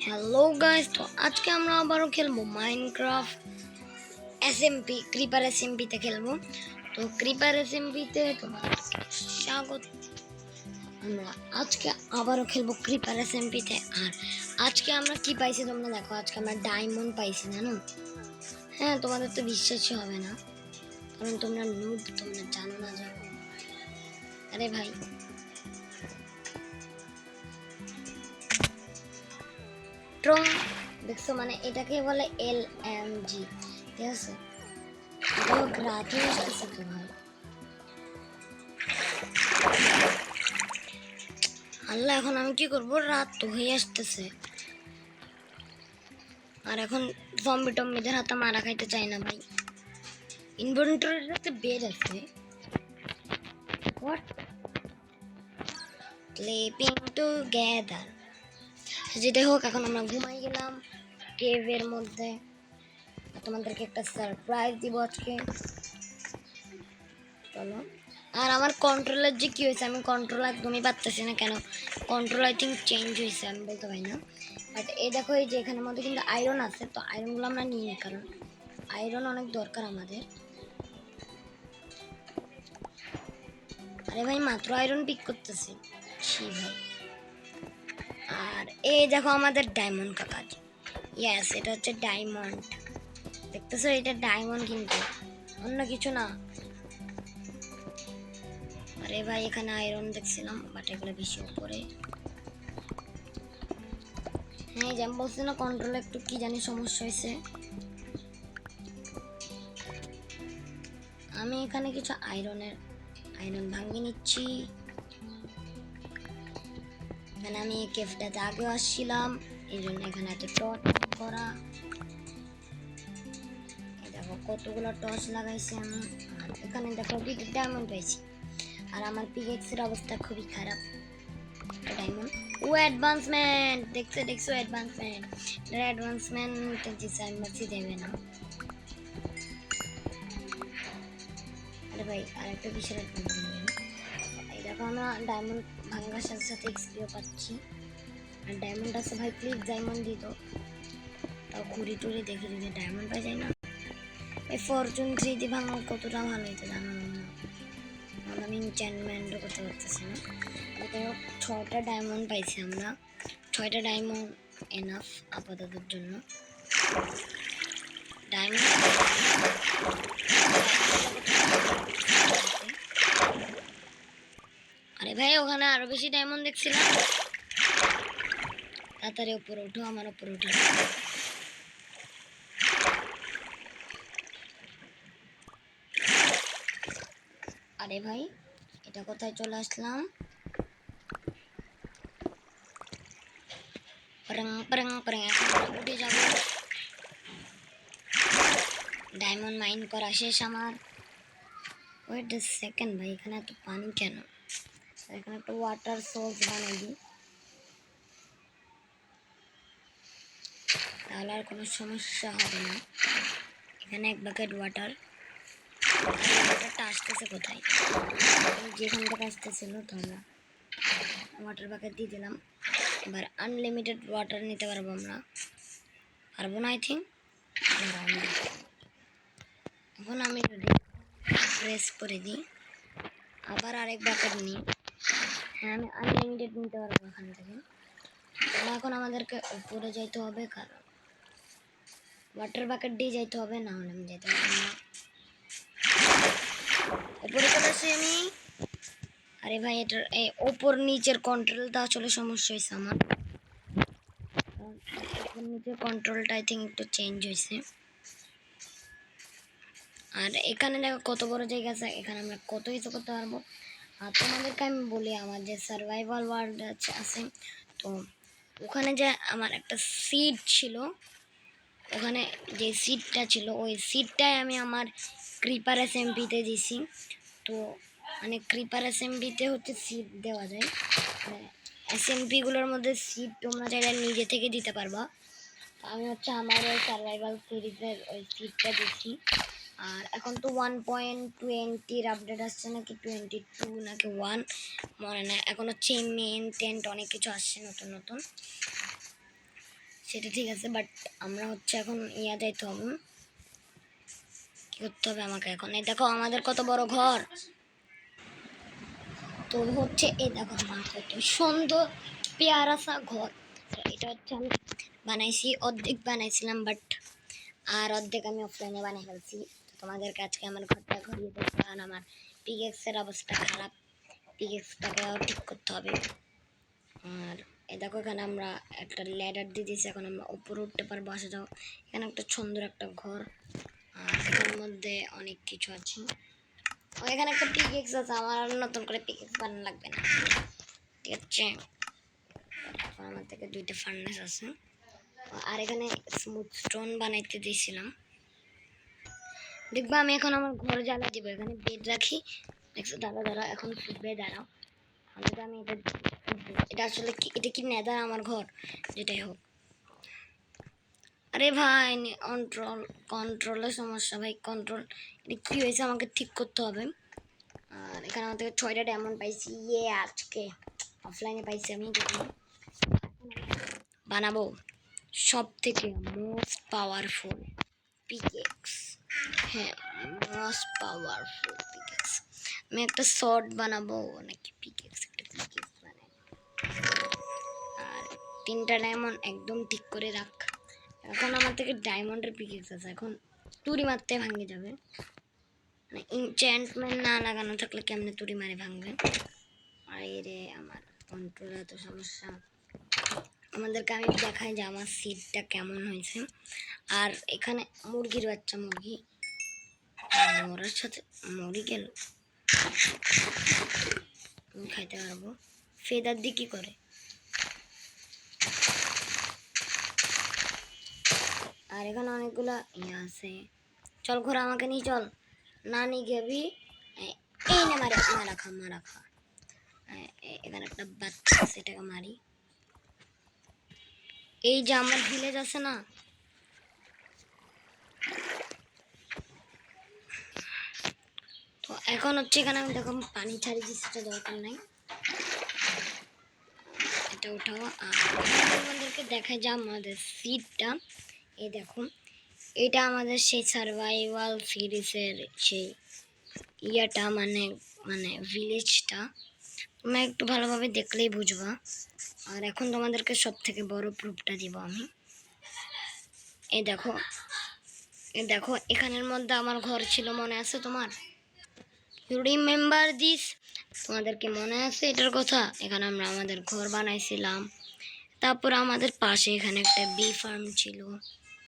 Hello guys, তো আজকে আমরা আবারও খেলবো মাইনক্রাফট এসএমপি ক্রিপার এসএমপিতে খেলবো। তো ক্রিপার এসএমপিতে তোমার স্বাগত। আমরা আজকে আবারও খেলবো ক্রিপার এসএমপিতে। আর আজকে আমরা কি পাইছি তোমরা দেখো। আজকে আমরা ডায়মন্ড পাইছি, জানো? হ্যাঁ, তোমাদের তো বিশ্বাসই হবে না, কারণ তোমরা নুব, তোমরা জানো না যে। আরে ভাই, ট্রং দেখছো, মানে এটাকে বলে LMG, ঠিক আছে? রাত হয়ে আসতেছে তো ভাই, আল্লাহ এখন আমি কি করবো? রাত তো হয়ে আসতেছে, আর এখন জম্বি টম্বিদের হাতে মারা খাইতে চাই না ভাই। ইনভেন্টরির একটা বেড আছে, হোয়াট? Sleeping together. যেটাই হোক, এখন আমরা ঘুমাই গেলাম কেভের মধ্যে। তোমাদেরকে একটা সারপ্রাইজ দিব আজকে, চলো। আর আমার কন্ট্রোলের যে কি হয়েছে, আমি কন্ট্রোল একদমই পারতেছি না। কেন কন্ট্রোল আই থিঙ্ক চেঞ্জ হয়েছে, আমি বলতে পারি না। বাট এই দেখো, এই যে এখানের মধ্যে কিন্তু আয়রন আছে, তো আয়রনগুলো আমরা নিই, কারণ আয়রন অনেক দরকার আমাদের। আরে ভাই, মাত্র আয়রন পিক করতেছি ছি ভাই। আর এই দেখো আমাদের ডায়মন্ড কাজ। ইয়েস, এটা হচ্ছে ডায়মন্ড, দেখতেছো? এটা ডায়মন্ড, কিন্তু অন্য কিছু না। আরে ভাই, এখানে আয়রন দেখছিলাম, বাট এগুলো বেশি উপরে। হ্যাঁ, যেমন বলছি না, কন্ট্রোলে একটু কি জানি সমস্যা হয়েছে। আমি এখানে কিছু আয়রন ভাঙিয়ে নিচ্ছি। মানে আমি এই কেফটাতে আগেও আসছিলাম, এই জন্য এখানে এত টর্চ করা। এই দেখো কতগুলো টর্চ লাগাইছি আমি। আর এখানে দেখো দুইটা ডায়মন্ড পাইছি। আর আমার পিকেক্সের অবস্থা খুবই খারাপ। ডায়মন্ড ও অ্যাডভান্সমেন্ট, দেখছো অ্যাডভান্সমেন্ট। দিশাইমাসি দেবে না। আরে ভাই, আরেকটা বিশাল অ্যাডভান্সমেন্ট। এই দেখো, আমরা ডায়মন্ড ভাঙার সাথে সাথে এক্সপিও পাচ্ছি। আর ডায়মন্ড আছে ভাই, প্লিজ ডায়মন্ড দিত। তাও ঘুরি টুরি দেখে যদি ডায়মন্ড পাই যায় না। এই ফরচুন 3 দিয়ে ভাঙা কতটা ভালো হইতে জানো না। আমি এনচ্যান্টমেন্টও করতে পারতেছি না। যাই হোক, 6টা ডায়মন্ড পাইছি আমরা। 6টা ডায়মন্ড এনাফ আপাততের জন্য। ডায়মন্ড আরে ভাই, ওখানে আরো বেশি ডায়মন্ড দেখছিলাম। তাড়াতাড়ি উপরে উঠো, আমার উপরে উঠো। আরে ভাই, এটা কোথায় চলে আসলাম? উঠে যাব। ডায়মন্ড মাইন করা শেষ আমার। ওয়েট এ সেকেন্ড ভাই, এখানে এত পানি কেন? এখানে একটা ওয়াটার সোর্স বানিয়ে দিই, তাহলে আর কোনো সমস্যা হবে না। এখানে 1 বাকেট ওয়াটার। ওয়াটারটা আসতেছে কোথায়? যেখান থেকে আসতেছিল, তো আমরা ওয়াটার বাকেট দিয়ে দিলাম। এবার আনলিমিটেড ওয়াটার নিতে পারবো আমরা। পারবো না আই থিঙ্ক। এখন আমি যদি প্রেস করে দিই, আবার আরেক বাকেট নিই। হ্যাঁ, আমি আনলিমিটেড নিতে পারবো এখান থেকে। এখন আমাদেরকে উপরে যাইতে হবে, কারণ ওয়াটার বাকেট দিয়ে যাইতে হবে, না হলে আমি যেতে পারবো না। উপরে চলে আসি আমি। আরে ভাই, এটার ওপর নিচের কন্ট্রোলটা আসলে সমস্যা হয়েছে আমার। ওপর নিচের কন্ট্রোলটা আই থিঙ্ক একটু চেঞ্জ হয়েছে। আর এখানে দেখো কত বড় জায়গা আছে, এখানে আমরা কত কিছু করতে পারবো। আর তোমাদেরকে আমি বলি, আমার যে সার্ভাইভাল ওয়ার্ল্ড আছে, তো ওখানে যে আমার একটা সিড ছিল, ওখানে যে সিডটা ছিল, ওই সিডটাই আমি আমার ক্রিপার এসএমপিতে দিছি। তো মানে ক্রিপার এসএমপিতে হচ্ছে সিড দেওয়া যায়, মানে এসএমপিগুলোর মধ্যে সিড তোমরা চাইলে নিজে থেকে দিতে পারবা। আমি হচ্ছে আমার ওই সার্ভাইভাল সিরিজের ওই সিডটা দিচ্ছি। আর এখন তো 1.20 আপডেট আসছে, নাকি 22 নাকি 1 মনে নেই। এখন হচ্ছে মেন টেন্ট অনেক কিছু আসছে নতুন নতুন। সেটা ঠিক আছে, বাট আমরা হচ্ছে এখন ইয়া যাইতে হবে। কি করতে হবে আমাকে এখন? এই দেখো আমাদের কত বড় ঘর। তো হচ্ছে এই দেখো আমার কত সুন্দর পেয়ারা সা ঘর। তো এটা হচ্ছে আমি বানাইছি, অর্ধেক বানাইছিলাম, বাট আর অর্ধেক আমি অফলাইনে বানিয়ে ফেলছি। তো তোমাদেরকে আজকে আমার ঘরটা ঘুরিয়ে দেখতে, কারণ আমার পিকেক্সের অবস্থা খারাপ, পিকেক্সটাকেও ঠিক করতে হবে। আর এ দেখো এখানে আমরা একটা ল্যাডার দিয়ে দিয়েছি, এখন আমরা উপরে উঠতে পারবো। আসা যাও, এখানে একটা সুন্দর একটা ঘর, আর এখানের মধ্যে অনেক কিছু আছে। ও এখানে একটা পিকেক্স আছে, আমার আর নতুন করে পিকেক্স বানানো লাগবে না, ঠিক আছে। এখন আমার থেকে 2টা ফার্নেস আছে, আর এখানে স্মুথ স্টোন বানাইতে দিয়েছিলাম। দেখবো আমি এখন আমার ঘর জ্বালা দিব, এখানে বেড রাখি। দেখছো, দাঁড়া এখন ফুটবে, দাঁড়াও। আমি এটা এটা আসলে কি, এটা কি নেদার আমার ঘর, যেটাই হোক। আরে ভাই কন্ট্রোলের সমস্যা ভাই, কন্ট্রোল এটা কি হয়েছে আমাকে ঠিক করতে হবে। আর এখানে আমার থেকে 6টা ডায়মন্ড পাইছি, আজকে অফলাইনে পাইছি আমি। বানাবো সব থেকে মোস্ট পাওয়ারফুল পিকেক্স। হ্যাঁ, মোস্ট পাওয়ারফুল পিকেক্স। আমি একটা শর্ট বানাবো নাকি পিকেক্স, একটা পিকেক্স বানাই। আর 3টা ডায়মন্ড একদম ঠিক করে রাখ। এখন আমার থেকে ডায়মন্ডের পিকেক্স আছে, এখন তুড়ি মারতে ভাঙে যাবে। মানে ইনচ্যান্টমেন্ট না লাগানো থাকলে কেমনে তুড়ি মারে ভাঙবে। আর রে আমার কন্ট্রোল এত সমস্যা। আমাদেরকে আমি দেখাই যে আমার সিটটা কেমন হয়েছে। আর এখানে মুরগির বাচ্চা, মুরগি মরার সাথে মরি গেল, আমি খাইতে পারবো। ফেদার দিয়ে কি করে? আর এখানে অনেকগুলা ইয়ে আছে। চল ঘোরা, আমাকে নিয়ে চল। না নিয়ে যাবি, এই না মারা মারা খা। এখানে একটা বাচ্চা আছে, এটাকে মারি। এই যে আমার ভিলেজ আছে না, তো এখন হচ্ছে এখানে আমি দেখো পানি ছাড়িয়ে দিচ্ছি, সেটা দরকার নাই। এটা উঠাও। আর আমাদেরকে দেখায় যে আমাদের সিটটা, এই দেখো এটা আমাদের সেই সার্ভাইভাল সিরিজের সেই ইয়াটা, মানে মানে ভিলেজটা তোমরা একটু ভালোভাবে দেখলেই বুঝবা। আর এখন তোমাদেরকে সব থেকে বড় প্রুফটা দিব আমি। এই দেখো, এই দেখো এখানের মধ্যে আমার ঘর ছিল, মনে আছে তোমার? You remember this? তোমাদেরকে মনে আছে এটার কথা? এখানে আমরা আমাদের ঘর বানাইছিলাম। তারপর আমাদের পাশে এখানে একটা বি ফার্ম ছিল।